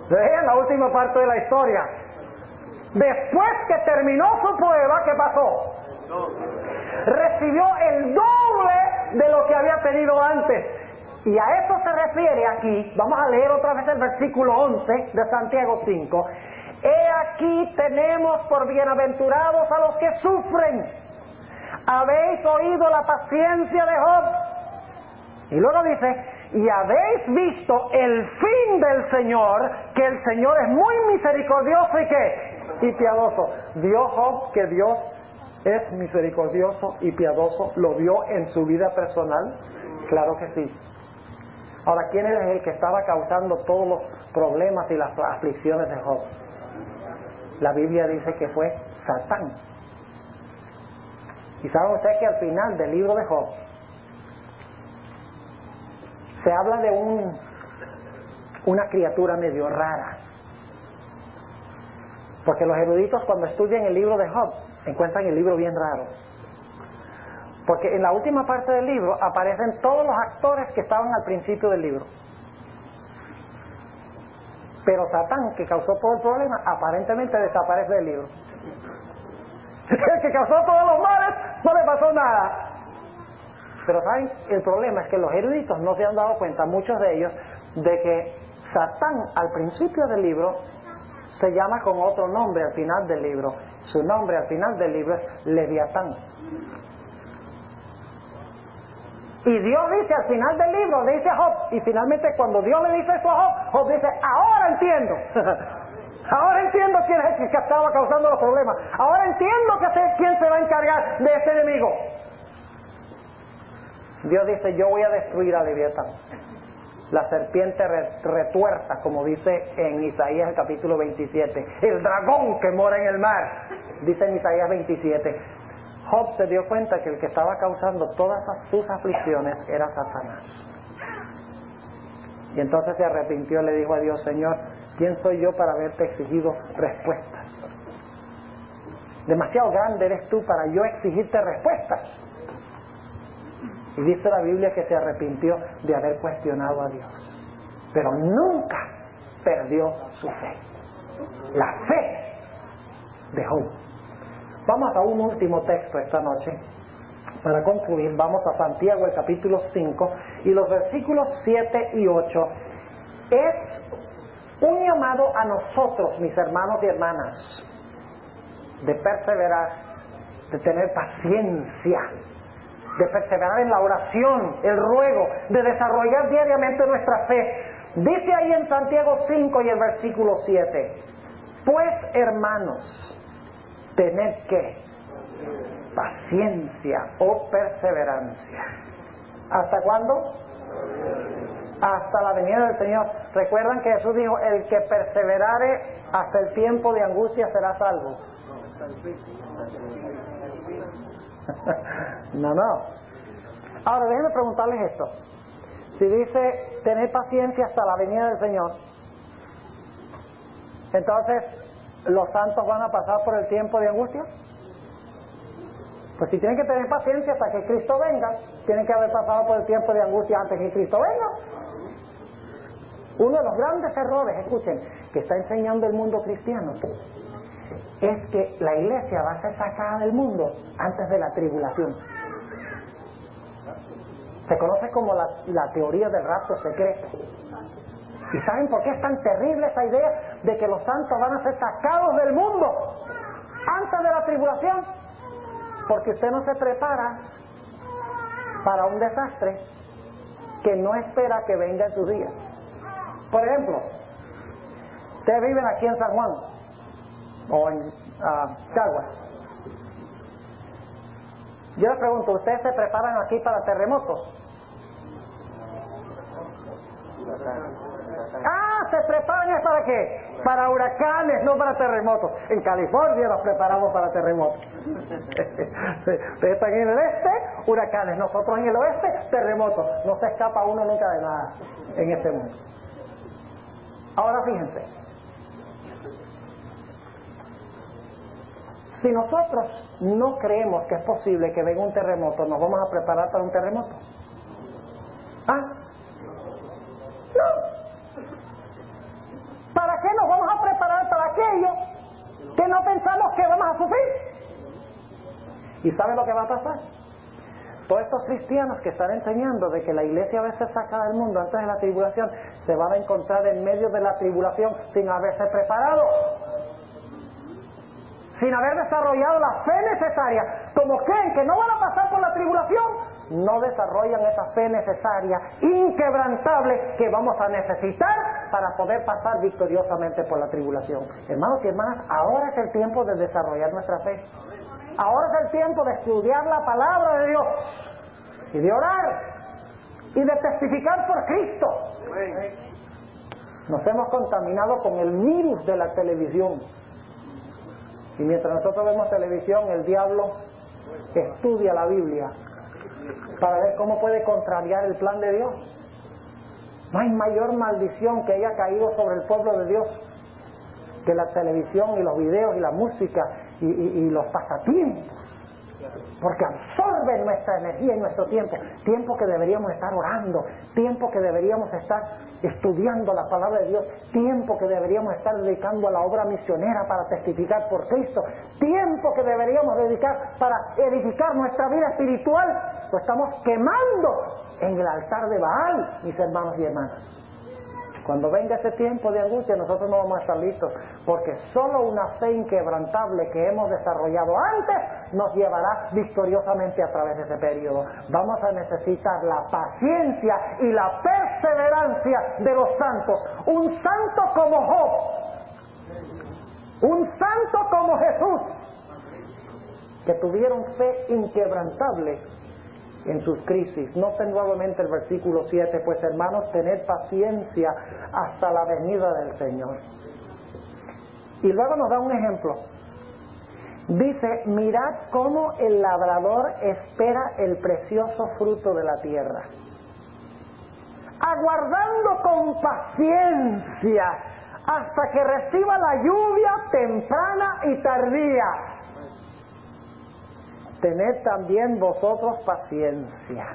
Vean la última parte de la historia. Después que terminó su prueba, ¿qué pasó? Recibió el doble de lo que había tenido antes. Y a eso se refiere aquí. Vamos a leer otra vez el versículo 11 de Santiago 5. He aquí tenemos por bienaventurados a los que sufren. Habéis oído la paciencia de Job. Y luego dice, y habéis visto el fin del Señor, que el Señor es muy misericordioso y ¿qué? Y piadoso. ¿Vio Job que Dios es misericordioso y piadoso? ¿Lo vio en su vida personal? Claro que sí. Ahora, ¿quién era el que estaba causando todos los problemas y las aflicciones de Job? La Biblia dice que fue Satán. Y sabe usted que al final del libro de Job se habla de una criatura medio rara. Porque los eruditos cuando estudian el libro de Job encuentran el libro bien raro. Porque en la última parte del libro aparecen todos los actores que estaban al principio del libro. Pero Satán, que causó todo el problema, aparentemente desaparece del libro. El que causó todos los males, no le pasó nada. Pero ¿saben? El problema es que los eruditos no se han dado cuenta, muchos de ellos, de que Satán al principio del libro se llama con otro nombre al final del libro. Su nombre al final del libro es Leviatán. Y Dios dice al final del libro, le dice a Job, y finalmente cuando Dios le dice eso a Job, Job dice, ahora entiendo. Ahora entiendo quién es el que estaba causando los problemas. Ahora entiendo que sé quién se va a encargar de ese enemigo. Dios dice, yo voy a destruir a Leviatán. La serpiente retuerta, como dice en Isaías el capítulo 27. El dragón que mora en el mar, dice en Isaías 27. Job se dio cuenta que el que estaba causando todas sus aflicciones era Satanás. Y entonces se arrepintió y le dijo a Dios, Señor, ¿quién soy yo para haberte exigido respuestas? Demasiado grande eres tú para yo exigirte respuestas. Y dice la Biblia que se arrepintió de haber cuestionado a Dios. Pero nunca perdió su fe. La fe de Job. Vamos a un último texto esta noche. Para concluir, vamos a Santiago, el capítulo 5, y los versículos 7 y 8. Es un llamado a nosotros, mis hermanos y hermanas, de perseverar, de tener paciencia, de perseverar en la oración, el ruego, de desarrollar diariamente nuestra fe. Dice ahí en Santiago 5 y el versículo 7, pues hermanos, tened ¿qué? Paciencia o perseverancia. ¿Hasta cuándo? Hasta la venida del Señor. Recuerdan que Jesús dijo, el que perseverare hasta el tiempo de angustia será salvo. No. Ahora déjenme preguntarles esto. Si dice tener paciencia hasta la venida del Señor, entonces ¿los santos van a pasar por el tiempo de angustia? Pues si tienen que tener paciencia hasta que Cristo venga, tienen que haber pasado por el tiempo de angustia antes que Cristo venga. Uno de los grandes errores, escuchen, que está enseñando el mundo cristiano, es que la iglesia va a ser sacada del mundo antes de la tribulación. Se conoce como la teoría del rapto secreto. ¿Y saben por qué es tan terrible esa idea de que los santos van a ser sacados del mundo antes de la tribulación? Porque usted no se prepara para un desastre que no espera que venga en sus días. Por ejemplo, ustedes viven aquí en San Juan o en Caguas. Yo les pregunto, ¿ustedes se preparan aquí para terremotos? ¿Se preparan para qué? Para huracanes, no para terremotos. En California nos preparamos para terremotos. Ustedes están en el este, huracanes. Nosotros en el oeste, terremotos. No se escapa uno nunca de nada en este mundo. Ahora fíjense, si nosotros no creemos que es posible que venga un terremoto, ¿nos vamos a preparar para un terremoto? No. ¿Para qué nos vamos a preparar para aquello que no pensamos que vamos a sufrir? ¿Y saben lo que va a pasar? Todos estos cristianos que están enseñando de que la iglesia a veces saca del mundo antes de la tribulación, se van a encontrar en medio de la tribulación sin haberse preparado, sin haber desarrollado la fe necesaria. Como creen que no van a pasar por la tribulación, no desarrollan esa fe necesaria, inquebrantable, que vamos a necesitar para poder pasar victoriosamente por la tribulación. Hermanos y hermanas, ahora es el tiempo de desarrollar nuestra fe. Ahora es el tiempo de estudiar la palabra de Dios y de orar y de testificar por Cristo. Nos hemos contaminado con el virus de la televisión. Y mientras nosotros vemos televisión, el diablo estudia la Biblia para ver cómo puede contrariar el plan de Dios. No hay mayor maldición que haya caído sobre el pueblo de Dios que la televisión y los videos y la música y los pasatiempos, porque absorben nuestra energía y nuestro tiempo. Tiempo que deberíamos estar orando, tiempo que deberíamos estar estudiando la palabra de Dios, tiempo que deberíamos estar dedicando a la obra misionera para testificar por Cristo, tiempo que deberíamos dedicar para edificar nuestra vida espiritual. Lo estamos quemando en el altar de Baal, mis hermanos y hermanas. Cuando venga ese tiempo de angustia, nosotros no vamos a estar listos, porque solo una fe inquebrantable que hemos desarrollado antes nos llevará victoriosamente a través de ese periodo. Vamos a necesitar la paciencia y la perseverancia de los santos. Un santo como Job, un santo como Jesús, que tuvieron fe inquebrantable en sus crisis. Noten nuevamente el versículo 7, pues hermanos, tened paciencia hasta la venida del Señor. Y luego nos da un ejemplo. Dice, mirad cómo el labrador espera el precioso fruto de la tierra, aguardando con paciencia hasta que reciba la lluvia temprana y tardía. Tened también vosotros paciencia.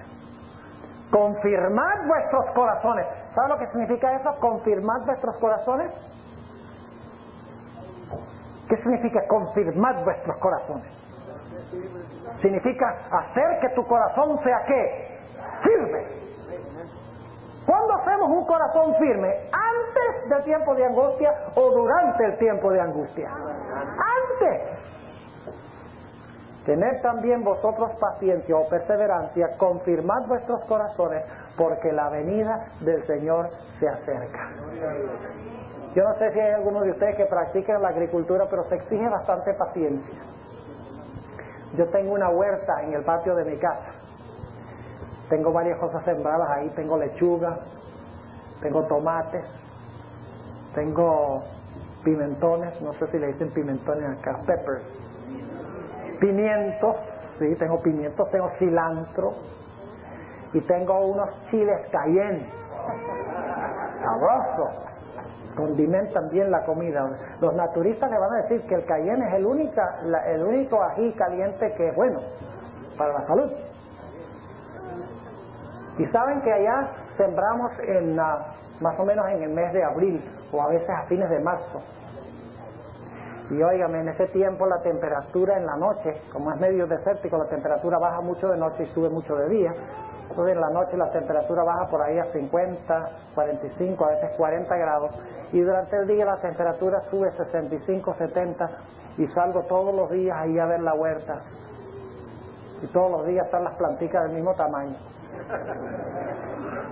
Confirmad vuestros corazones. ¿Sabe lo que significa eso? Confirmad vuestros corazones. ¿Qué significa confirmad vuestros corazones? Significa hacer que tu corazón sea ¿qué? Firme. ¿Cuándo hacemos un corazón firme? ¿Antes del tiempo de angustia o durante el tiempo de angustia? Antes. Tened también vosotros paciencia o perseverancia, confirmad vuestros corazones, porque la venida del Señor se acerca. Yo no sé si hay algunos de ustedes que practican la agricultura, pero se exige bastante paciencia. Yo tengo una huerta en el patio de mi casa. Tengo varias cosas sembradas ahí, tengo lechuga, tengo tomates, tengo pimentones, no sé si le dicen pimentones acá, peppers. Pimientos, sí, tengo pimientos, tengo cilantro y tengo unos chiles cayenne, sabrosos, condimentan bien la comida. Los naturistas le van a decir que el cayenne es el único ají caliente que es bueno para la salud. Y saben que allá sembramos más o menos en el mes de abril o a veces a fines de marzo. Y óigame, en ese tiempo la temperatura en la noche, como es medio desértico, la temperatura baja mucho de noche y sube mucho de día. Entonces en la noche la temperatura baja por ahí a 50, 45, a veces 40 grados. Y durante el día la temperatura sube 65, 70. Y salgo todos los días ahí a ver la huerta. Y todos los días están las plantitas del mismo tamaño.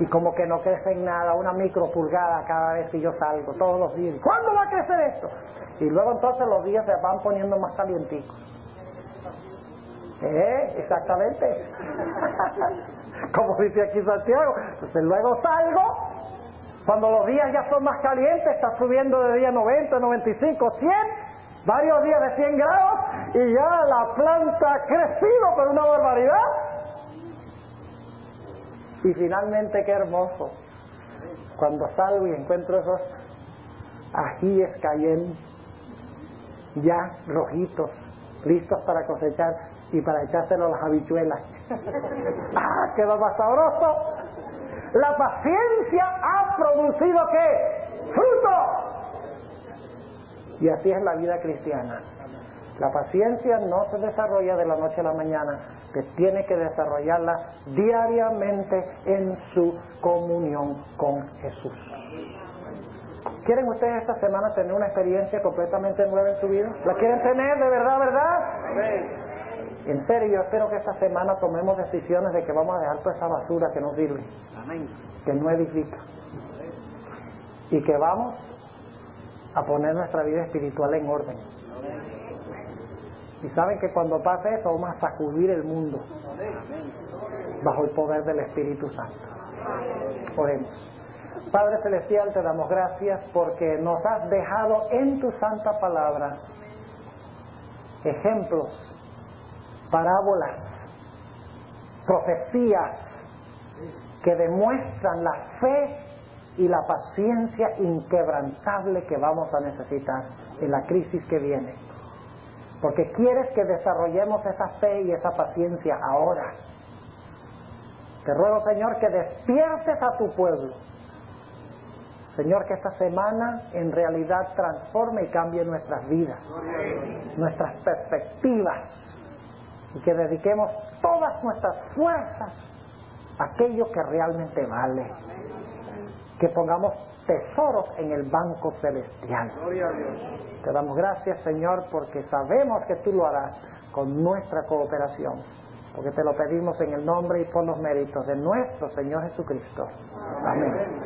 Y como que no crece en nada, una micropulgada cada vez que yo salgo, todos los días. ¿Cuándo va a crecer esto? Y luego entonces los días se van poniendo más calienticos. Exactamente. Como dice aquí Santiago. Entonces luego salgo, cuando los días ya son más calientes, está subiendo de día 90, 95, 100, varios días de 100 grados, y ya la planta ha crecido por una barbaridad. Y finalmente, qué hermoso, cuando salgo y encuentro esos ajíes cayenne, ya rojitos, listos para cosechar y para echárselo a las habichuelas. ¡Ah, quedó más sabroso! La paciencia ha producido ¿qué? ¡Fruto! Y así es la vida cristiana. La paciencia no se desarrolla de la noche a la mañana, que tiene que desarrollarla diariamente en su comunión con Jesús. ¿Quieren ustedes esta semana tener una experiencia completamente nueva en su vida? ¿La quieren tener de verdad, verdad? Amén. En serio, yo espero que esta semana tomemos decisiones de que vamos a dejar toda esa basura que no sirve, amén, que no edifica, y que vamos a poner nuestra vida espiritual en orden. Y saben que cuando pase eso vamos a sacudir el mundo bajo el poder del Espíritu Santo. Oremos. Padre Celestial, te damos gracias porque nos has dejado en tu santa palabra ejemplos, parábolas, profecías que demuestran la fe y la paciencia inquebrantable que vamos a necesitar en la crisis que viene. Porque quieres que desarrollemos esa fe y esa paciencia ahora. Te ruego, Señor, que despiertes a tu pueblo. Señor, que esta semana en realidad transforme y cambie nuestras vidas, nuestras perspectivas, y que dediquemos todas nuestras fuerzas a aquello que realmente vale. Que pongamos tesoros en el banco celestial. Te damos gracias, Señor, porque sabemos que tú lo harás con nuestra cooperación, porque te lo pedimos en el nombre y por los méritos de nuestro Señor Jesucristo. Amén.